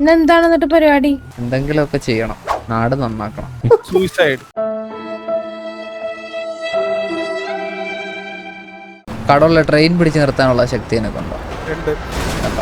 എന്താണ് എന്നിട്ട് പരിപാടി? എന്തെങ്കിലുമൊക്കെ ചെയ്യണം, നാട് നന്നാക്കണം. സൂയിസൈഡ്. കടമുള്ള ട്രെയിൻ പിടിച്ച് നിർത്താനുള്ള ശക്തി എനക്ക് ഉണ്ടോ? ഉണ്ട്.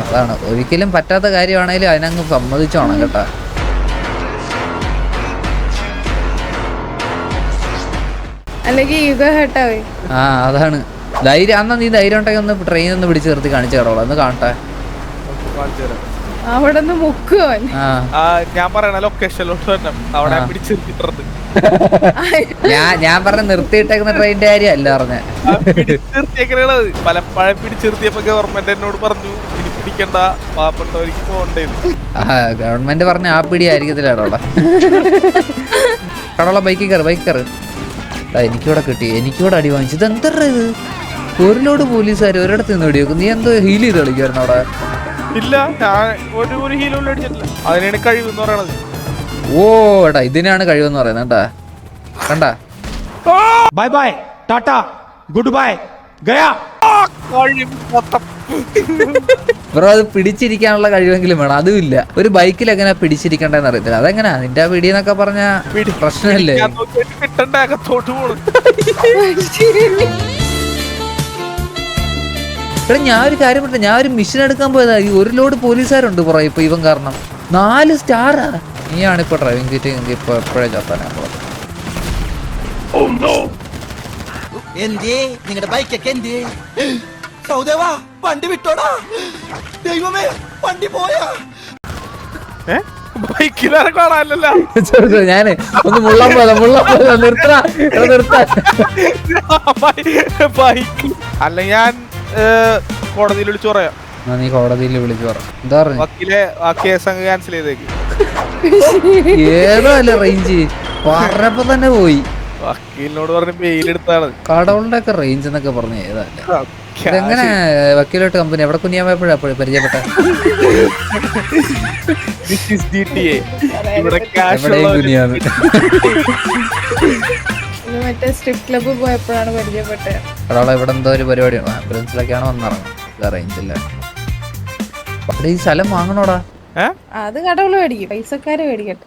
അതാണ് ഒരിക്കലും പറ്റാത്ത കാര്യമാണെങ്കിലും അതിനങ്ങ് സമ്മതിച്ചോണം കേട്ടാ. അല്ലെങ്കിൽ യുഗ ഹേട്ടാവേ. ആ അതാണ് ധൈര്യം. അന്നാ നീ ധൈര്യം ഉണ്ടെങ്കിൽ ഒന്ന് ട്രെയിൻ ഒന്ന് പിടിച്ച് നിർത്തി കാണിച്ചു കടോളാം, ഒന്ന് കാണട്ടെ. കാണിച്ചു തരാം. അവിടെ നിന്ന് മുക്കുവൻ. ഞാൻ പറയണ ലൊക്കേഷനിലോട്ട് തന്നെ അവിടെ പിടിച്ചിട്ടുണ്ട്. ഞാൻ പറഞ്ഞ നിർത്തിയിട്ടേക്കുന്ന ട്രെയിനിന്റെ കാര്യം അല്ല പറഞ്ഞ. നിർത്തിയേക്കണത് പലപ്പോഴും പിടിച്ചിർത്തിയപ്പോ ഗവൺമെന്റ് എന്നോട് പറഞ്ഞു ഇനി പിടിക്കണ്ട, പാവപ്പെട്ടവർക്ക് പോകണ്ടേന്ന്. ഗവൺമെന്റ് പറഞ്ഞ ആ പിടി ആയിരിക്കത്തില്ല കടോള. കടോള ബൈക്കിൽ കയറ്, ബൈക്ക് കയറ്. എനിക്കിവിടെ കിട്ടി, എനിക്കിവിടെ അടി വാങ്ങിച്ചു. ഇത് എന്താ ഇത്? ഒരു ലോഡ് പോലീസുകാർ ഒരിടത്ത് നിന്ന് വെടി വെക്കും. നീ എന്തോ ഹീൽ ചെയ്ത് കളിക്കായിരുന്നു അവിടെ? ഇല്ല, ഞാൻ ഒരു ഹീലൊന്നും അടിച്ചിട്ടില്ല. അതിനാണ് കഴിവെന്ന് പറയണത്. ഓ എടാ, ഇതിനാണ് കഴിവെന്ന് പറയുന്നത് കേട്ടാ. കണ്ടാ? ബൈ ബൈ ടാറ്റ ഗുഡ് ബൈ ഗയാ. ബ്രോ, അത് പിടിച്ചിരിക്കാനുള്ള കഴിവെങ്കിലും വേണം. അതുമില്ല. ഒരു ബൈക്കിൽ എങ്ങനെ പിടിച്ചിരിക്കണ്ടെന്ന് അറിയത്തില്ല. അതെങ്ങനാ നിന്റെ പിടി എന്നൊക്കെ പറഞ്ഞ പ്രശ്നമല്ലേ? കിട്ടണ്ട അകത്തോട്ട് പോണു. എടാ, ഞാൻ ഒരു കാര്യം പറഞ്ഞ, ഞാൻ ഒരു മിഷൻ എടുക്കാൻ പോയതാ. ഈ ഒരു ലോഡ് പോലീസുകാരുണ്ട് പുറകെ. ഇപ്പൊ ഇവൻ കാരണം 4 സ്റ്റാറാ. നീയാണ് ഇപ്പൊ ഡ്രൈവിംഗ് സീറ്റ് ഇപ്പൊ എപ്പോഴേ ചത്താനാ. നിങ്ങളുടെ ബൈക്കൊക്കെ എന്തേ? സൗദേവാ, വണ്ടി വിട്ടോടാ. ദൈവമേ, വണ്ടി പോയാ? ബൈക്കിലാരെ കാണാനല്ലോ. ഞാന് ഒന്ന് മുള്ളാൻ പോയതാ. നിർത്താ. ബൈക്ക് അല്ല, ഞാൻ കോടതിയിൽ വിളിച്ചു പറയാം. നീ കോടതിയിൽ വിളിച്ചു പറ. എന്താ പറഞ്ഞു? വക്കീലെ ആ കേസ് അങ്ങ് ക്യാൻസൽ ചെയ്തേക്ക്. ഏതോ അല്ലേ റേഞ്ച് പറഞ്ഞപ്പോ തന്നെ പോയി. വക്കീലിനോട് പറഞ്ഞ് ബെയിൽ എടുത്താണ്. കടകളുടെ ഒക്കെ റേഞ്ച് എന്നൊക്കെ പറഞ്ഞ ഏതല്ലേ? ഇതെങ്ങനെ വക്കീലോട്ട് കമ്പനി എവിടെ കുനിയാമപ്പോഴാ പരിചയപ്പെട്ട? മറ്റേ സ്ട്രിപ്പ് ക്ലബ്ബ് പോയപ്പോഴാണ് പരിചയപ്പെട്ടത്. കടകളെ ഇവിടെ എന്തോ ഒരു പരിപാടിയാണ്. ആംബുലൻസിലൊക്കെയാണ് വന്നിറങ്ങുന്നത്. റേഞ്ച് ഇല്ല. അവിടെ ഈ സ്ഥലം വാങ്ങണോടാ. അത് കടകള് മേടിക്കും, പൈസക്കാര് മേടിക്കട്ടെ.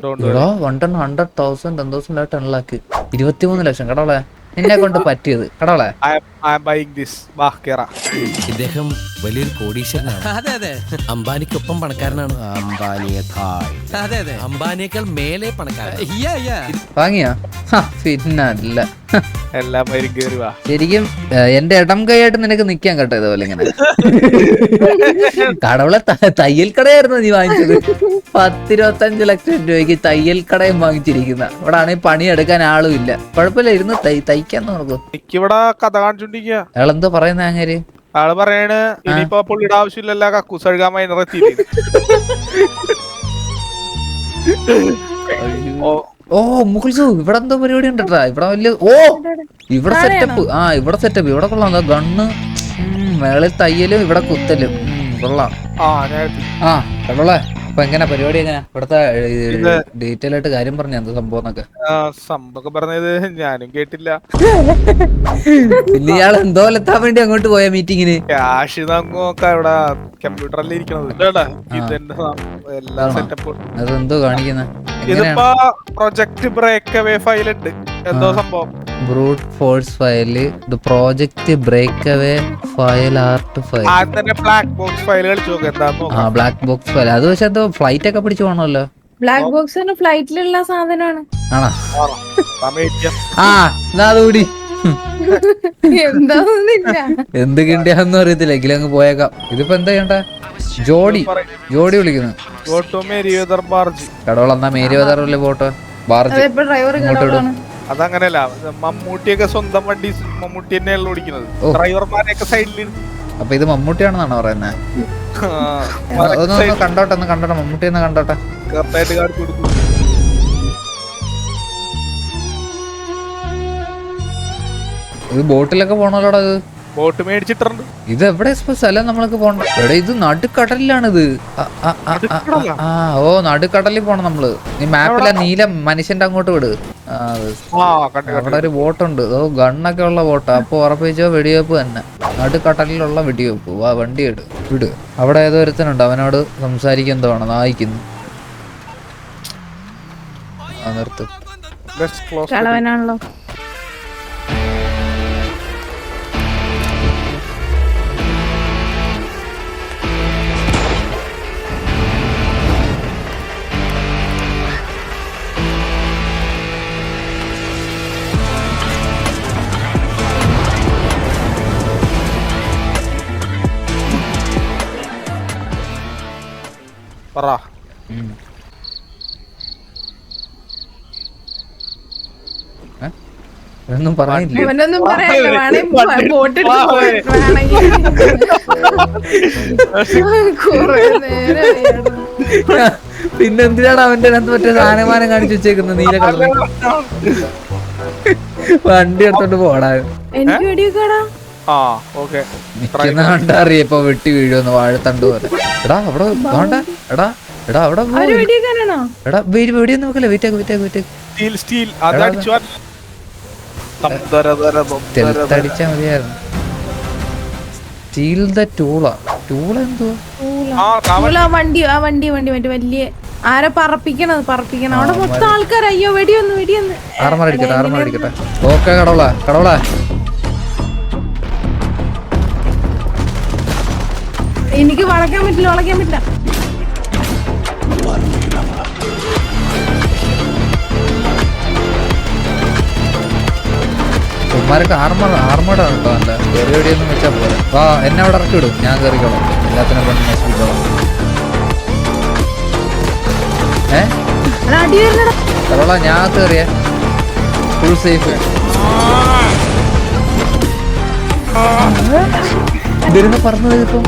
100,000 10,000 ലാക്ക് 23 ലക്ഷം. കടകളെ നിന്നെ കൊണ്ട് പറ്റിയത്. കടകളെ ഇദ്ദേഹം വലിയൊരു കോടീശ്വരനാണ്. അതെ അതെ, അംബാനിക്കൊപ്പം പണക്കാരനാണ്. അംബാനിയേക്കാൾ മേലെ പണക്കാരൻ. വാങ്ങിയാ? പിന്നല്ല, എല്ലാം ശരിക്കും എന്റെ ഇടം കൈയായിട്ട് നിനക്ക് നിക്കാൻ കേട്ടോ. ഇതുപോലെ ഇങ്ങനെ കടവുള്ള തയ്യൽ കടയായിരുന്നു നീ വാങ്ങിച്ചത്. 10-25 ലക്ഷം രൂപയ്ക്ക് തയ്യൽ കടയും വാങ്ങിച്ചിരിക്കുന്ന. ഇവിടെ ആണെങ്കിൽ പണിയെടുക്കാൻ ആളും ഇല്ല. കുഴപ്പമില്ല, ഇരുന്ന് തയ്ക്കാൻ നോക്കൂ. എനിക്കിവിടെ കഥ കാണിച്ചോണ്ടിരിക്കുക. അയാളെന്തോ പറയുന്ന അങ്ങനെ? ആള് പറയണ് ഇനിയിപ്പോ പുള്ളിയുടെ ആവശ്യമില്ലല്ലോ കക്കൂസ് കഴുകാൻ വൈകുന്നേരത്തി. ഓ മുകുൾസു, ഇവിടെ എന്തോ പരിപാടി ഉണ്ടട്ടാ. ഇവിടെ വലിയ ഇവിടെ സെറ്റപ്പ്. ഇവിടെ സെറ്റപ്പ്. ഇവിടെ കൊള്ളാം. ഗണ്ണ്, മേളിൽ തയ്യലും ഇവിടെ കുത്തലും കൊള്ളാം. കണ്ടോളെ. അപ്പൊ എങ്ങനെ പരിപാടി? എങ്ങനെ ഇവിടത്തെ ഡീറ്റെയിൽ ആയിട്ട് കാര്യം പറഞ്ഞ എന്താ സംഭവം എന്നൊക്കെ? സംഭവം പറഞ്ഞത് ഞാനും കേട്ടില്ല. പിന്നെ ഇയാൾ എന്തോ എത്താൻ വേണ്ടി അങ്ങോട്ട് പോയ മീറ്റിങ്ങിന്. ക്യാഷ് നോക്കാം ഇവിടെ കമ്പ്യൂട്ടറിൽ ഇരിക്കണത്. എല്ലാ സെറ്റപ്പും അതെന്തോ കാണിക്കുന്ന? ഇതിപ്പോ പ്രൊജക്ട് ബ്രേക്ക് അവേ ഫയൽ ഉണ്ട്. എന്തോ സംഭവം brute force file, project break away file, art file, black box file കളിച്ചു നോക്കാം എന്താന്ന്. Black box file. അത് പക്ഷെ എന്തോ ഫ്ലൈറ്റ് ഒക്കെ പിടിച്ചു പോകണമല്ലോ. ബ്ലാക്ക് ബോക്സ് ഫ്ലൈറ്റിലുള്ള സാധനമാണ്. ആണോ? അതുകൂടി എന്താന്നില്ല, എന്ത് കിട്ടിയാന്നും അറിയത്തില്ല. എങ്കിലും അങ്ങ് പോയേക്കാം. ഇതിപ്പോ എന്താ ചെയ്യണ്ട? ജോഡി വിളിക്കുന്നു. കടവള എന്നാ മേരി ബദാറിലെ പോട്ടോ. ബാർജ് അതങ്ങനെയല്ല, മമ്മൂട്ടിയൊക്കെ സ്വന്തം വണ്ടി മമ്മൂട്ടി തന്നെയല്ല ഓടിക്കുന്നത്. ഡ്രൈവർമാരെയൊക്കെ സൈഡിൽ. അപ്പൊ ഇത് മമ്മൂട്ടിയാണെന്നാണോ പറയുന്നത്? ഒന്ന് കണ്ടോട്ടെ, മമ്മൂട്ടി ഒന്ന് കണ്ടോട്ടെ. കറക്റ്റായിട്ട് കാണിച്ചു കൊടുക്കും. ഇത് ബോട്ടിലൊക്കെ പോണല്ലോടാ. ഇത് ബോട്ട് മേടിച്ചിട്ടുണ്ട്. ഇത് എവിടെ സ്ഥലം നമ്മൾക്ക് പോണ്ട? എവിടെ? ഇത് നടുക്കടലിലാണിത്. നടുക്കടലിൽ പോണം നമ്മള്. നീ മാപ്പിലെ നീല മനുഷ്യന്റെ അങ്ങോട്ട് വിട്. അവിടെ ഒരു ബോട്ടുണ്ട്. ഗണ്ണൊക്കെ ഉള്ള ബോട്ടാ. അപ്പൊ ഉറപ്പിച്ചോ വെടിവെപ്പ് തന്നെ. നടുക്കടലിലുള്ള വെടിവെപ്പ്. വണ്ടി വിട്. അവിടെ ഏതോ ഒരുത്തനുണ്ട്. അവനോട് സംസാരിക്കാൻ തോന്നണം. നായിക്കുന്നു. നിർത്തും. കളവനാണല്ലോ. പറ. ഒന്നും പറയില്ല. അവനൊന്നും പറയാനില്ല. വേണമെങ്കിൽ ബോട്ടിട്ട് വേണമെങ്കിൽ കുറെ നേരം പിന്നെന്തിനാണ് അവന്റെ അതിനകത്ത് മറ്റേ സാധനമാനം കാണിച്ചു വെച്ചേക്കുന്നത് നീല കളർ വണ്ടി എടുത്തോണ്ട് പോടാ. എനിക്ക് വെടിയൊക്കെടാ. നിക്കുന്ന കണ്ടറിയ ഇപ്പൊ വെട്ടി വീഴുമെന്ന് വാഴത്തണ്ട് പോലെ. എടാ അവിടെ വേണ്ട. എടാ എടാ അവിടെ അവര് വെടിയൊക്കെയാണോ? എടാ വെടിയൊന്നും നോക്കല്ലേ. വെയിറ്റ് അടിച്ചാ മതിയായിരുന്നു. Steel the ടൂളാ. ടൂള എന്തുവാ? വണ്ടി മറ്റേ വലിയ ആരെ പറപ്പിക്കണം. അവിടെ മൊത്തം ആൾക്കാർ. അയ്യോ വെടിയൊന്ന് ആർമടിക്കട്ടെ. ഓക്കെ കടവള എനിക്ക് വളയ്ക്കാൻ പറ്റില്ല. ഉമ്മാരൊക്കെ ആർമോഡാണ് കേട്ടോ. നല്ല ചെറിയ വെടിയൊന്നും വെച്ചാൽ പോലെ. വാ എന്നെ അവിടെ ഇറക്കി വിടും. ഞാൻ കയറിക്കോളാം. എല്ലാത്തിനും കൊണ്ട് നശിപ്പിച്ചോളാം. കടവള ഞാൻ കയറിയ ഫുൾ സേഫ്. ഇതിരുന്ന് പറഞ്ഞത് ഇപ്പൊ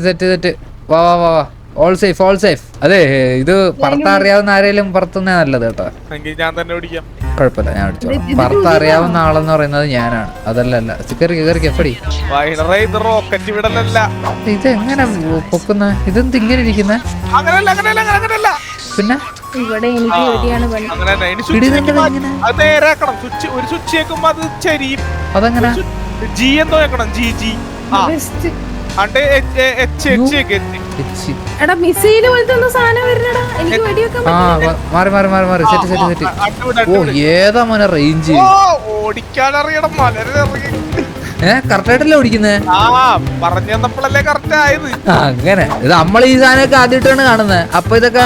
സെറ്റ്. വാ ഓൾ സേഫ്. അതെ ഇത് പറത്തറിയാവുന്ന ആരെങ്കിലും പറത്തുന്നേ നല്ലത് കേട്ടോ. കുഴപ്പമില്ല, ഞാൻ അടിച്ചോളാം. പറത്തറിയാവുന്ന ആളെന്ന് പറയുന്നത് ഞാനാണ്. അതല്ല എപ്പടി ഇത് എങ്ങനെ പൊക്കുന്ന? ഇതെന്ത് ഇങ്ങനെ ഇരിക്കുന്ന? പിന്നെ ഇവിടെ എനിക്ക് വെടിയാണ് പണി. അതെങ്ങനെ? എടാ മിസൈല് പോലത്തെ സാധനം വരുന്നടാ. എനിക്ക് വെടിയൊക്കെ മാറി. സെറ്റ്. ഓ ഏതാ മോനെ റേഞ്ച്? കറക്റ്റായിട്ടല്ലേ ഓടിക്കുന്നേ? അങ്ങനെ ഇത് നമ്മൾ ഈ സാധനമൊക്കെ ആദ്യമായിട്ടാണ് കാണുന്നത്. അപ്പൊ ഇതൊക്കെ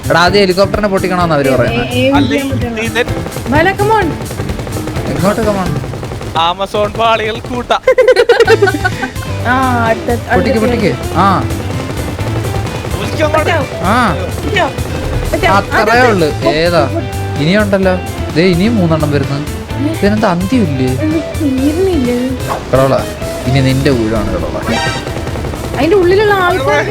എടാ ആദ്യം ഹെലികോപ്റ്ററിനെ പൊട്ടിക്കണമെന്ന് അവര് പറയുന്നത്. എങ്ങോട്ട് കമോൺ? ആമസോൺ പാളികൾ കൂട്ടാ. പൊട്ടിക്ക്. അത്രേ ഉള്ളു. ഏതാ ഇനിയുണ്ടല്ലോ. ഇനിയും 3 വരുന്നു. ഇതിനെന്താ അന്ത്യമില്ലേ? കടവള ഇനി നിന്റെ ഊഴാണ് കടവള. അതിന്റെ ഉള്ളിലുള്ള ആൾക്കാർ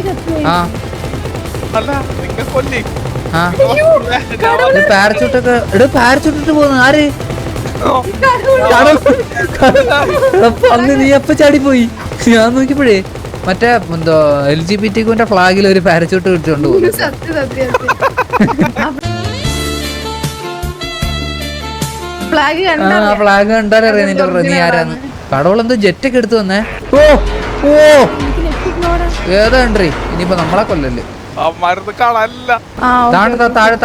പാരച്ചൂട്ടൊക്കെ പാരച്ചൂട്ടിട്ട് പോകുന്നു ആര്? അന്ന് നീ എപ്പ ചാടിപ്പോയി? ഞാൻ നോക്കിയപ്പോഴേ മറ്റേ എന്തോ LGBT ഫ്ലാഗിൽ ഒരു പാരച്ചൂട്ട് കിട്ടുകൊണ്ട് പോകും. ഫ്ലാഗ് കണ്ടാലറിയാം നിന്റെ നീ ആരാന്ന്. കടവളെന്തോ ജെറ്റൊക്കെ എടുത്തു വന്നേ. ഓ ഏതാ എൻട്രി? ഇനിയിപ്പോ നമ്മളെ കൊല്ലല്ലേ. താഴെ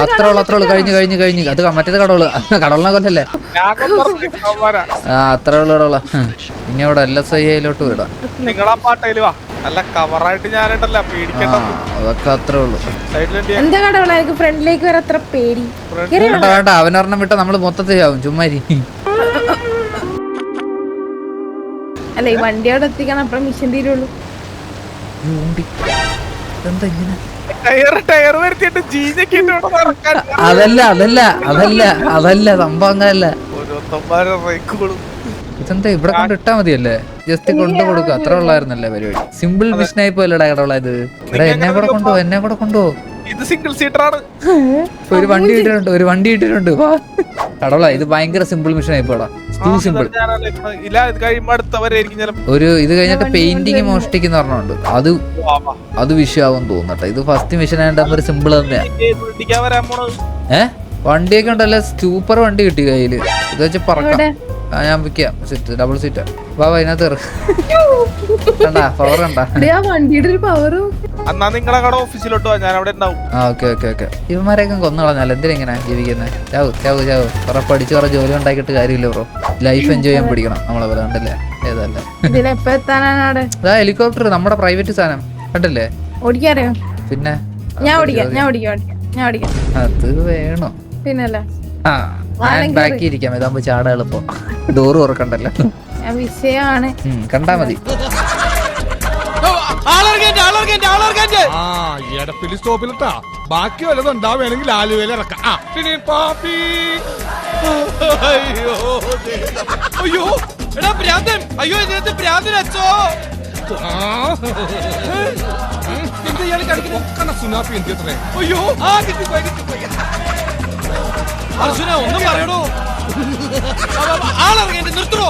അത്രേ ഉള്ളു. കഴിഞ്ഞു. അത് മറ്റേത് കടവളിനെ കൊല്ലല്ലേ? അത്രേ ഉള്ളു കടവള. ഇനി അവിടെ LSI-ലോട്ട് വിടാം. അതൊക്കെ അത്രേ ഉള്ളു. വേണ്ട അവനൊരെണ്ണം വിട്ട നമ്മള് മൊത്തത്തിൽ ആവും. ചുമ്മാരി അല്ല ഈ വണ്ടിയോടെ എത്തിക്കണം. അപ്പഴേ മിഷൻ തീരുള്ളൂ. എന്താ ഇങ്ങനെ? അതല്ല സംഭവം അങ്ങനല്ല. ഇതെന്താ ഇവിടെ കൊണ്ട് ഇട്ടാ മതിയല്ലേ? ജസ്റ്റ് കൊണ്ടു കൊടുക്കുക, അത്ര ഉള്ളായിരുന്നല്ലേ പരിപാടി. സിമ്പിൾ മിഷൻ ആയി പോയല്ലേടാ കടവുള്ള ഇത്. ഇവിടെ എന്നെ കൂടെ കൊണ്ടുപോ. ഇത് സിംഗിൾ സീറ്റർ ആണ്. ഒരു വണ്ടി ഇട്ടിട്ടുണ്ട് കടവുള്ള. ഇത് ഭയങ്കര സിമ്പിൾ മിഷൻ ആയി പോടാ. Two simple. ഒരു ഇത് കഴിഞ്ഞിട്ട് പെയിന്റിങ് മോഷ്ടിക്കുന്ന പറഞ്ഞുണ്ട്. അത് വിഷയാവും തോന്നട്ടെ. ഇത് ഫസ്റ്റ് മിഷൻ ആയതുകൊണ്ട് ഒരു സിമ്പിൾ തന്നെയാ. വണ്ടിയൊക്കെ ഉണ്ടല്ലോ, സൂപ്പർ വണ്ടി കിട്ടി കയ്യില്. ഇത് വെച്ച് പറക്കാം. ഞാൻ വിൽക്കാം. Double seat. വാ അതിനകത്ത് കണ്ടാ പവർ കണ്ടാ? വണ്ടിയുടെ ഒരു പവറും. എന്നാ നിങ്ങളെ കട ഓഫീസിലോട്ട് ഞാൻ അവിടെ ഉണ്ടാവും. ഓക്കെ. ഇവന്മാരെയൊക്കെ കൊന്നു കളഞ്ഞാൽ എന്തിനാ ജീവിക്കുന്നത്? ചാവു കുറെ പഠിച്ച് കുറെ ജോലി ഉണ്ടാക്കിയിട്ട് കാര്യമില്ല ബ്രോ. ലൈഫ് എൻജോയ് ചെയ്യാൻ പിടിക്കണം നമ്മളെ പോലെ. കണ്ടല്ലേ ഏതല്ലേ ഹെലികോപ്റ്റർ, നമ്മുടെ പ്രൈവറ്റ് സാധനം കണ്ടല്ലേ? ഓടിക്കാറിയോ? പിന്നെ ഞാൻ ഓടിക്കാം. അത് വേണോ? പിന്നല്ലേ ബാക്കി ഇരിക്കാം. ഇതാകുമ്പോ ചാട എളുപ്പം. ഡോറ് തുറക്കണ്ടല്ലോ. വിഷയമാണ്. കണ്ടാ മതി. സ്റ്റോപ്പിലിട്ടാ ബാക്കി വല്ലതും ഉണ്ടാവുകയാണെങ്കിൽ ആലുവയിൽ ഇറക്കാം. സുനാപ്പി എന്തിത്രേ? അയ്യോ അർജുന ഒന്നും പറയണോ? ആളിറങ്ങി നിർത്തണോ?